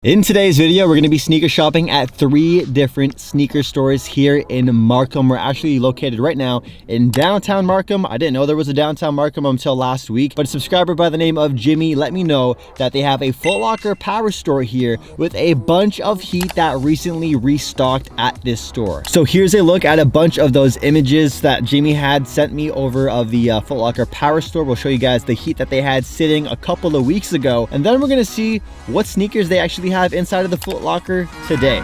In today's video, we're going to be sneaker shopping at 3 different sneaker stores here in Markham. We're actually located right now in downtown Markham. I didn't know there was a downtown Markham until last week, but a subscriber by the name of Jimmy let me know that they have a Foot Locker power store here with a bunch of heat that recently restocked at this store. So here's a look at a bunch of those images that Jimmy had sent me over of the Foot Locker power store. We'll show you guys the heat that they had sitting a couple of weeks ago, and then we're going to see what sneakers they actually have inside of the Foot Locker today.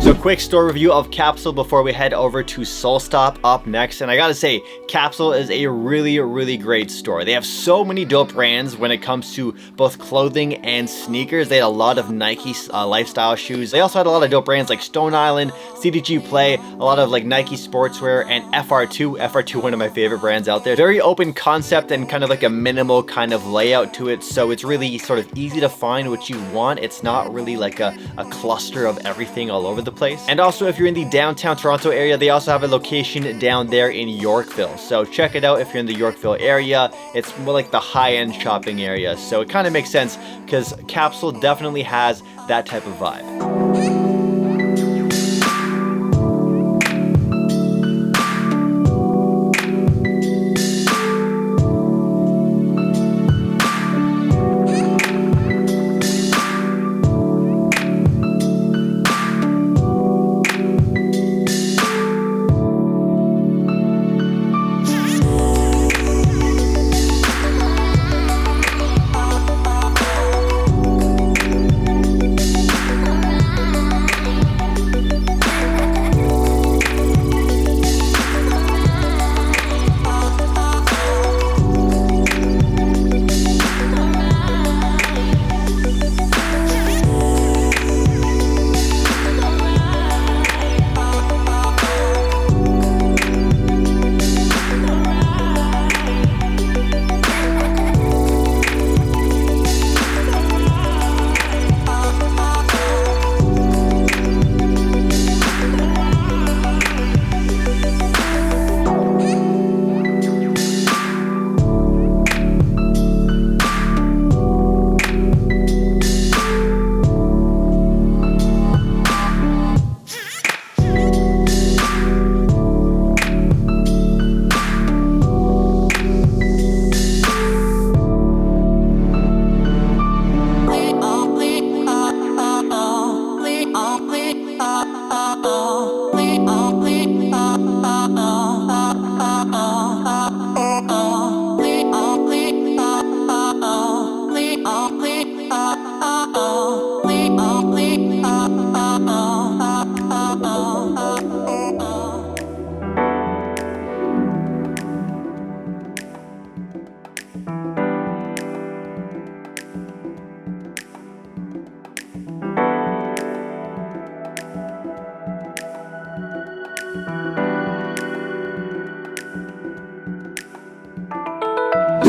So quick store review of Capsule before we head over to Solestop up next. And I gotta say, Capsule is a really great store. They have so many dope brands when it comes to both clothing and sneakers. They had a lot of Nike lifestyle shoes. They also had a lot of dope brands like Stone Island, CDG Play, a lot of like Nike sportswear, and FR2, one of my favorite brands out there. Very open concept and kind of like a minimal kind of layout to it. So it's really sort of easy to find what you want. It's not really like a cluster of everything all over the place. And also, if you're in the downtown Toronto area, they also have a location down there in Yorkville. So check it out if you're in the Yorkville area. It's more like the high-end shopping area. So it kind of makes sense because Capsule definitely has that type of vibe.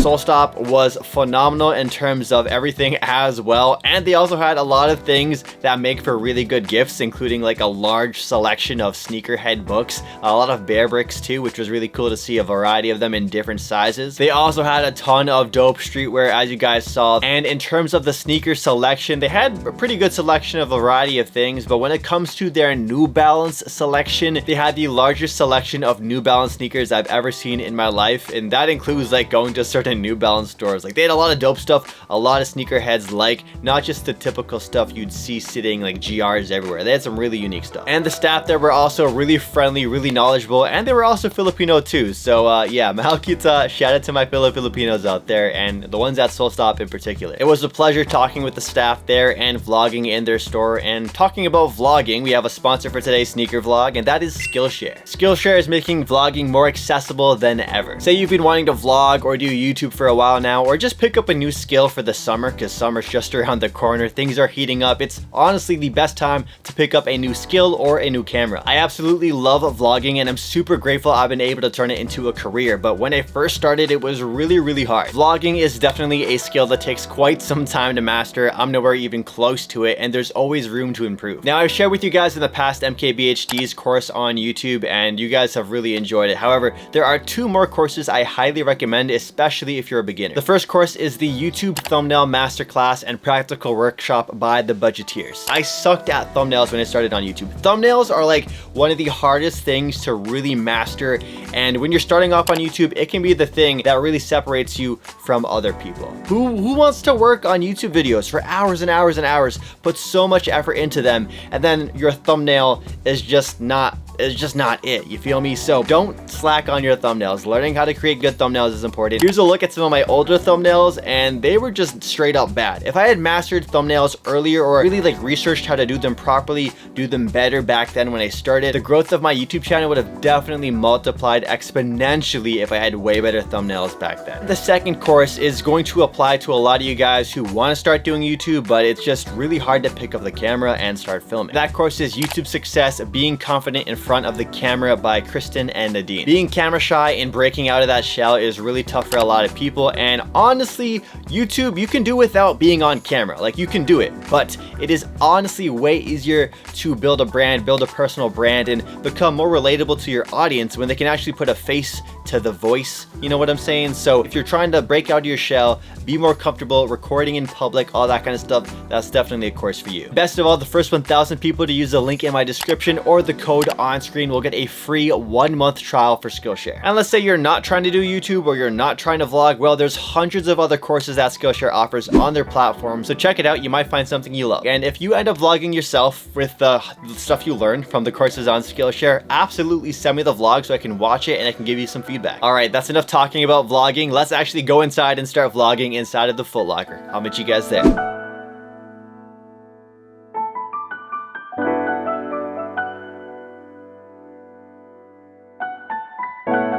Solestop was phenomenal in terms of everything as well, and they also had a lot of things that make for really good gifts, including like a large selection of sneakerhead books, a lot of bear bricks too, which was really cool to see a variety of them in different sizes. They also had a ton of dope streetwear, as you guys saw, and in terms of the sneaker selection, they had a pretty good selection of a variety of things, but when it comes to their New Balance selection, they had the largest selection of New Balance sneakers I've ever seen in my life, and that includes like going to certain New Balance stores. Like they had a lot of dope stuff, a lot of sneakerheads, like not just the typical stuff you'd see sitting like GRs everywhere. They had some really unique stuff, and the staff there were also really friendly, really knowledgeable, and they were also Filipino too. So yeah, mahal kita. Shout out to my Filipinos out there, and the ones at Solestop in particular. It was a pleasure talking with the staff there and vlogging in their store. And talking about vlogging, we have a sponsor for today's sneaker vlog, and that is Skillshare. Skillshare is making vlogging more accessible than ever. Say you've been wanting to vlog or do YouTube for a while now, or just pick up a new skill for the summer, because summer's just around the corner, things are heating up. It's honestly the best time to pick up a new skill or a new camera. I absolutely love vlogging, and I'm super grateful I've been able to turn it into a career, but when I first started, it was really hard. Vlogging is definitely a skill that takes quite some time to master. I'm nowhere even close to it, and there's always room to improve. Now, I've shared with you guys in the past MKBHD's course on YouTube, and you guys have really enjoyed it. However, there are two more courses I highly recommend, especially if you're a beginner. The first course is the YouTube Thumbnail Masterclass and Practical Workshop by the Budgeteers. I sucked at thumbnails when I started on YouTube. Thumbnails are like one of the hardest things to really master, and when you're starting off on YouTube, it can be the thing that really separates you from other people. Who wants to work on YouTube videos for hours and hours and hours, put so much effort into them, and then your thumbnail is just not it, you feel me? So don't slack on your thumbnails. Learning how to create good thumbnails is important. Here's a look at some of my older thumbnails, and they were just straight up bad. If I had mastered thumbnails earlier, or really like researched how to do them properly, do them better back then when I started, the growth of my YouTube channel would have definitely multiplied exponentially if I had way better thumbnails back then. The second course is going to apply to a lot of you guys who want to start doing YouTube, but it's just really hard to pick up the camera and start filming. That course is YouTube Success, Being Confident in Front of the Camera by Kristen and Nadine. Being camera shy and breaking out of that shell is really tough for a lot of people, and honestly, YouTube, you can do without being on camera. Like, you can do it, but it is honestly way easier to build a brand, build a personal brand, and become more relatable to your audience when they can actually put a face to the voice. You know what I'm saying? So if you're trying to break out of your shell, be more comfortable recording in public, all that kind of stuff, that's definitely a course for you. Best of all, the first 1,000 people to use the link in my description or the code on screen will get a free 1-month trial for Skillshare. And let's say you're not trying to do YouTube, or you're not trying to vlog, well, there's hundreds of other courses that Skillshare offers on their platform, so check it out. You might find something you love. And if you end up vlogging yourself with the stuff you learned from the courses on Skillshare, absolutely send me the vlog so I can watch it and I can give you some feedback. All right, that's enough talking about vlogging. Let's actually go inside and start vlogging inside of the Foot Locker. I'll meet you guys there.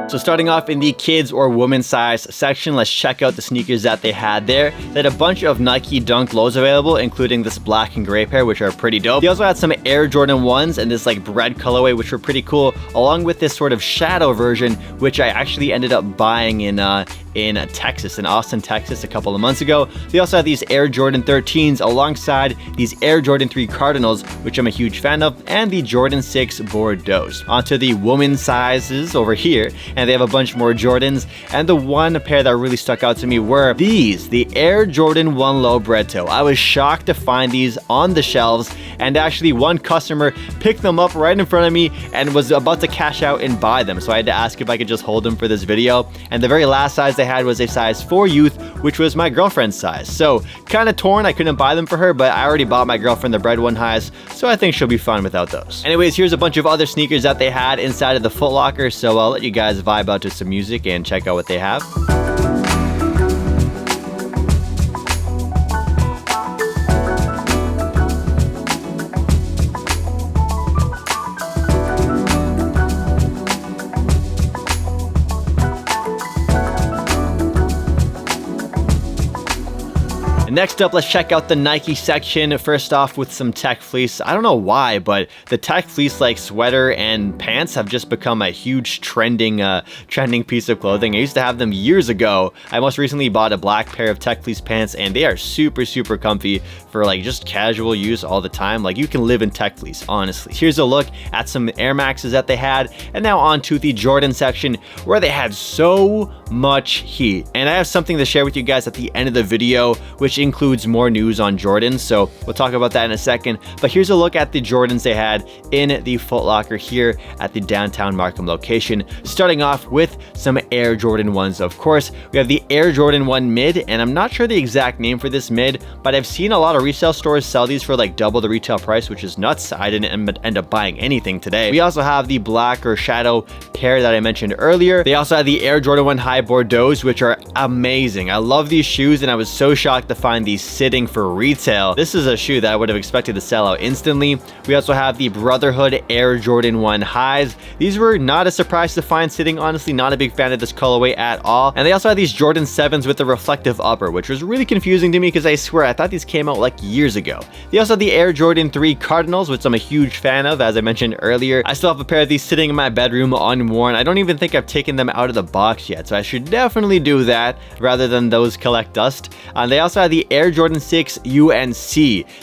So starting off in the kids or women's size section, let's check out the sneakers that they had there. They had a bunch of Nike Dunk Lows available, including this black and gray pair, which are pretty dope. They also had some Air Jordan 1s and this like bread colorway, which were pretty cool, along with this sort of shadow version, which I actually ended up buying in Texas, in Austin, Texas, a couple of months ago. They also had these Air Jordan 13s alongside these Air Jordan 3 Cardinals, which I'm a huge fan of, and the Jordan 6 Bordeaux. Onto the women's sizes over here, and they have a bunch more Jordans, and the one pair that really stuck out to me were these, the Air Jordan 1 Low Bread Toe. I was shocked to find these on the shelves, and actually one customer picked them up right in front of me and was about to cash out and buy them, so I had to ask if I could just hold them for this video. And the very last size they had was a size 4 youth, which was my girlfriend's size. So kind of torn, I couldn't buy them for her, but I already bought my girlfriend the Bread 1 highs, so I think she'll be fine without those. Anyways, here's a bunch of other sneakers that they had inside of the Foot Locker, so I'll let you guys vibe out to some music and check out what they have. Next up, let's check out the Nike section. First off with some tech fleece. I don't know why, but the tech fleece like sweater and pants have just become a huge trending piece of clothing. I used to have them years ago. I most recently bought a black pair of tech fleece pants and they are super comfy for like just casual use all the time. Like you can live in tech fleece, honestly. Here's a look at some Air Maxes that they had, and now on to the Jordan section where they had so much heat. And I have something to share with you guys at the end of the video, which includes more news on Jordans, so we'll talk about that in a second. But here's a look at the Jordans they had in the Foot Locker here at the downtown Markham location. Starting off with some Air Jordan 1s, of course. We have the Air Jordan 1 mid, and I'm not sure the exact name for this mid, but I've seen a lot of resale stores sell these for like double the retail price, which is nuts. I didn't end up buying anything today. We also have the black or shadow pair that I mentioned earlier. They also have the Air Jordan 1 High Bordeaux's, which are amazing. I love these shoes, and I was so shocked to find these sitting for retail. This is a shoe that I would have expected to sell out instantly. We also have the Brotherhood Air Jordan 1 Highs. These were not a surprise to find sitting. Honestly, not a big fan of this colorway at all. And they also have these Jordan 7s with the reflective upper, which was really confusing to me because I swear I thought these came out like years ago. They also have the Air Jordan 3 Cardinals, which I'm a huge fan of, as I mentioned earlier. I still have a pair of these sitting in my bedroom unworn. I don't even think I've taken them out of the box yet, so I should definitely do that rather than those collect dust. And they also have the Air Jordan 6 UNC.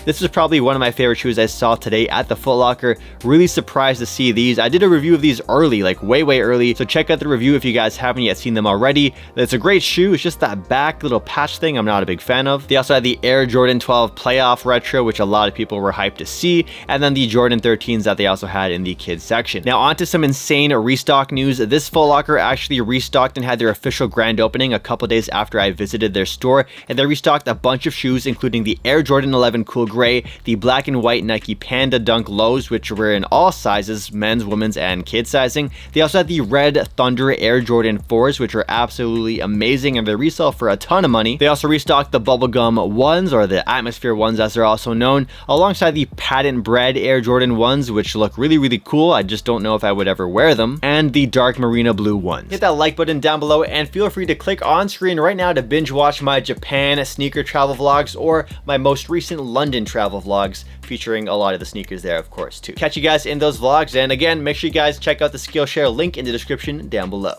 This is probably one of my favorite shoes I saw today at the Foot Locker. Really surprised to see these. I did a review of these early, like way early, so check out the review if you guys haven't yet seen them already. It's a great shoe. It's just that back little patch thing I'm not a big fan of. They also had the Air Jordan 12 Playoff Retro, which a lot of people were hyped to see, and then the Jordan 13s that they also had in the kids section. Now on to some insane restock news. This Foot Locker actually restocked and had their official grand opening a couple days after I visited their store, and they restocked a bunch of shoes, including the Air Jordan 11 Cool Gray, the black and white Nike Panda Dunk Lows, which were in all sizes, men's, women's, and kid sizing. They also had the Red Thunder Air Jordan 4s, which are absolutely amazing, and they resell for a ton of money. They also restocked the Bubblegum 1s, or the Atmosphere 1s as they're also known, alongside the Patent Bread Air Jordan 1s, which look really cool. I just don't know if I would ever wear them, and the Dark Marina Blue 1s. Hit that like button down below, and feel free to click on screen right now to binge watch my Japan sneaker travel vlogs or my most recent London travel vlogs, featuring a lot of the sneakers there, of course, too. Catch you guys in those vlogs, and again, make sure you guys check out the Skillshare link in the description down below.